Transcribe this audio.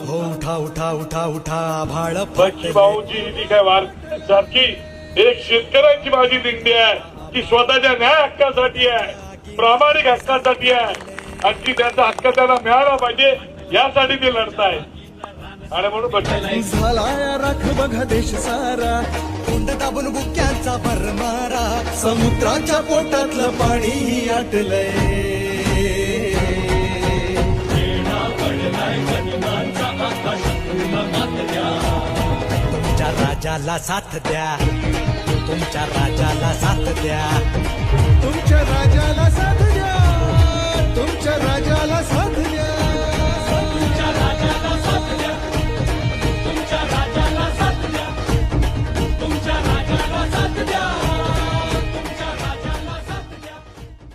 हो उठा उठा उठा उठा आभाळ बच्ची भाऊची जी काय वार सारखी एक शेतकऱ्यांची माझी दिंडी आहे की स्वतःच्या न्याय हक्कासाठी आहे, प्रामाणिक हक्कासाठी आहे आणि की त्यांचा हक्क त्यांना मिळाला पाहिजे यासाठी ते लढताय. आणि म्हणून बच्ची झाला राख बघा देश सारा, तोंड दाबून बुक्यांचा भरमारा, समुद्राच्या पोटातलं पाणी आटलंय. तुमच्या राजाला साथ द्या, तुमच्या राजाला साथ द्या, तुमच्या राजाला